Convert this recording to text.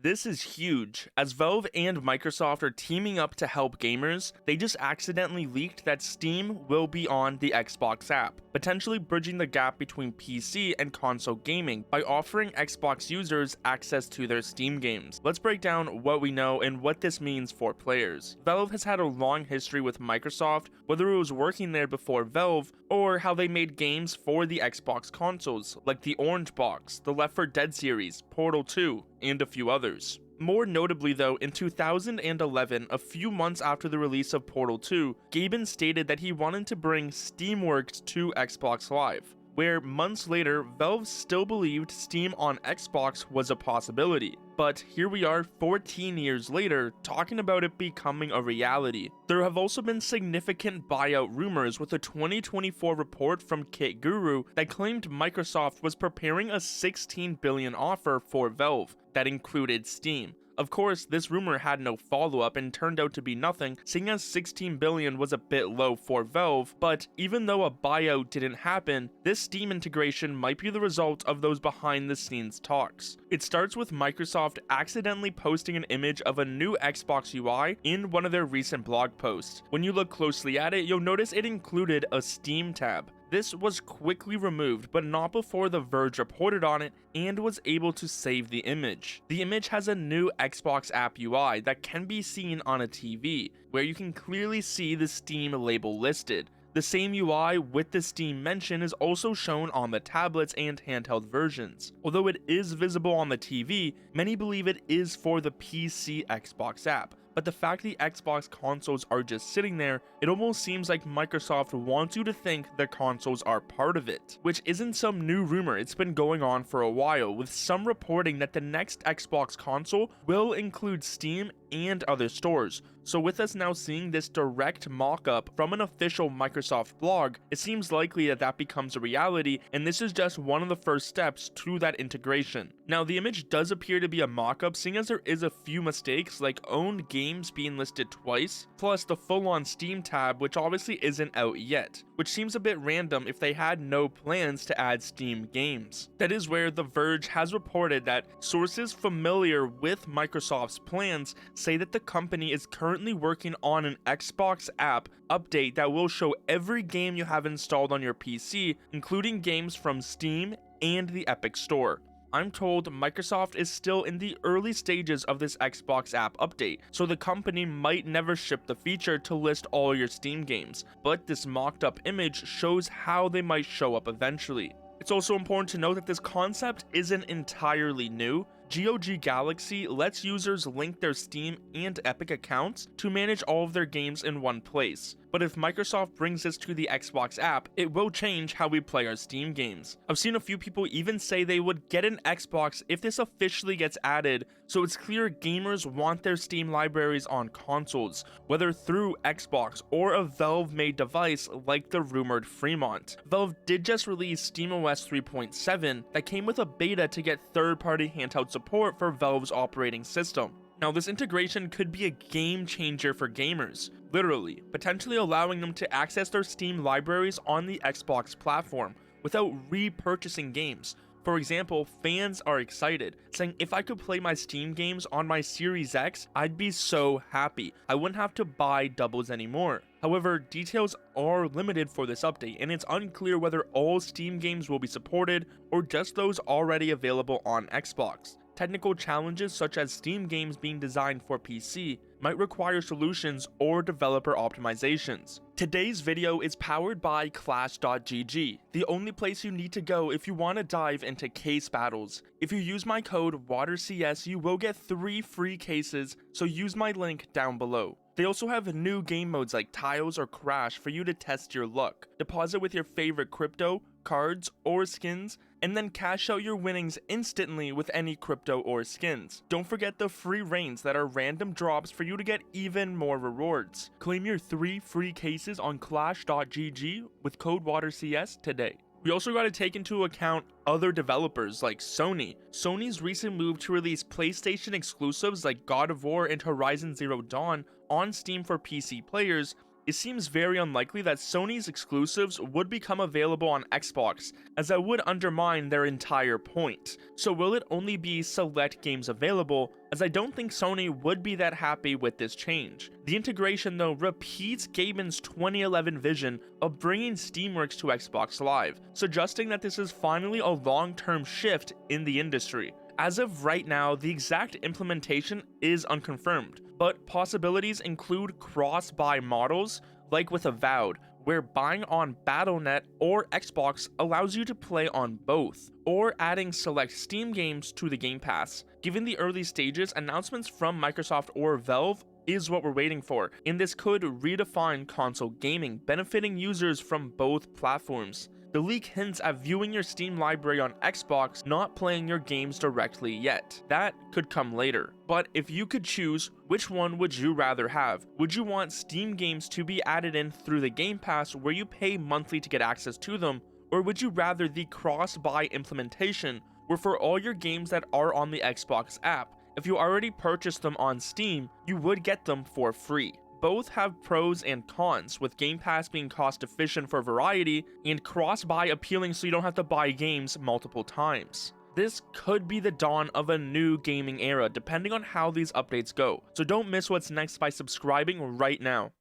This is huge. As Valve and Microsoft are teaming up to help gamers, they just accidentally leaked that Steam will be on the Xbox app, potentially bridging the gap between PC and console gaming by offering Xbox users access to their Steam games. Let's break down what we know and what this means for players. Valve has had a long history with Microsoft, whether it was working there before Valve, or how they made games for the Xbox consoles, like the Orange Box, the Left 4 Dead series, Portal 2, and a few others. More notably though, in 2011, a few months after the release of Portal 2, Gaben stated that he wanted to bring Steamworks to Xbox Live, where months later, Valve still believed Steam on Xbox was a possibility. But here we are 14 years later, talking about it becoming a reality. There have also been significant buyout rumors, with a 2024 report from Kit Guru that claimed Microsoft was preparing a $16 billion offer for Valve that included Steam. Of course, this rumor had no follow-up and turned out to be nothing, seeing as $16 billion was a bit low for Valve, but even though a buyout didn't happen, this Steam integration might be the result of those behind-the-scenes talks. It starts with Microsoft accidentally posting an image of a new Xbox UI in one of their recent blog posts. When you look closely at it, you'll notice it included a Steam tab. This was quickly removed, but not before The Verge reported on it and was able to save the image. The image has a new Xbox app UI that can be seen on a TV, where you can clearly see the Steam label listed. The same UI with the Steam mention is also shown on the tablets and handheld versions. Although it is visible on the TV, many believe it is for the PC Xbox app. But the fact the Xbox consoles are just sitting there, it almost seems like Microsoft wants you to think their consoles are part of it, which isn't some new rumor. It's been going on for a while, with some reporting that the next Xbox console will include Steam and other stores. So with us now seeing this direct mock-up from an official Microsoft blog, it seems likely that that becomes a reality, and this is just one of the first steps to that integration. Now, the image does appear to be a mock-up, seeing as there is a few mistakes, like owned games being listed twice, plus the full-on Steam tab, which obviously isn't out yet, which seems a bit random if they had no plans to add Steam games. That is where The Verge has reported that sources familiar with Microsoft's plans say that the company is currently working on an Xbox app update that will show every game you have installed on your PC, including games from Steam and the Epic Store. I'm told Microsoft is still in the early stages of this Xbox app update, so the company might never ship the feature to list all your Steam games, but this mocked up image shows how they might show up eventually. It's also important to note that this concept isn't entirely new. GOG Galaxy lets users link their Steam and Epic accounts to manage all of their games in one place. But if Microsoft brings this to the Xbox app, it will change how we play our Steam games. I've seen a few people even say they would get an Xbox if this officially gets added, so it's clear gamers want their Steam libraries on consoles, whether through Xbox or a Valve-made device like the rumored Fremont. Valve did just release SteamOS 3.7 that came with a beta to get third-party handheld support for Valve's operating system. Now, this integration could be a game changer for gamers, literally, potentially allowing them to access their Steam libraries on the Xbox platform without repurchasing games. For example, fans are excited, saying if I could play my Steam games on my Series X, I'd be so happy. I wouldn't have to buy doubles anymore. However, details are limited for this update, and it's unclear whether all Steam games will be supported or just those already available on Xbox. Technical challenges such as Steam games being designed for PC might require solutions or developer optimizations. Today's video is powered by ClashGG, the only place you need to go if you want to dive into case battles. If you use my code WATERCS, you will get 3 free cases, so use my link down below. They also have new game modes like Tiles or Crash for you to test your luck. Deposit with your favorite crypto, cards, or skins, and then cash out your winnings instantly with any crypto or skins. Don't forget the free reigns that are random drops for you to get even more rewards. Claim your 3 free cases on ClashGG with code WATERCS today. We also got to take into account other developers like Sony. Sony's recent move to release PlayStation exclusives like God of War and Horizon Zero Dawn on Steam for PC players it seems very unlikely that Sony's exclusives would become available on Xbox, as that would undermine their entire point. So will it only be select games available, as I don't think Sony would be that happy with this change. The integration though repeats Gaben's 2011 vision of bringing Steamworks to Xbox Live, suggesting that this is finally a long-term shift in the industry. As of right now, the exact implementation is unconfirmed, but possibilities include cross-buy models, like with Avowed, where buying on Battle.net or Xbox allows you to play on both, or adding select Steam games to the Game Pass. Given the early stages, announcements from Microsoft or Valve is what we're waiting for, and this could redefine console gaming, benefiting users from both platforms. The leak hints at viewing your Steam library on Xbox, not playing your games directly yet. That could come later. But if you could choose, which one would you rather have? Would you want Steam games to be added in through the Game Pass where you pay monthly to get access to them? Or would you rather the cross-buy implementation where for all your games that are on the Xbox app, if you already purchased them on Steam, you would get them for free? Both have pros and cons, with Game Pass being cost efficient for variety and cross-buy appealing so you don't have to buy games multiple times. This could be the dawn of a new gaming era depending on how these updates go, so don't miss what's next by subscribing right now.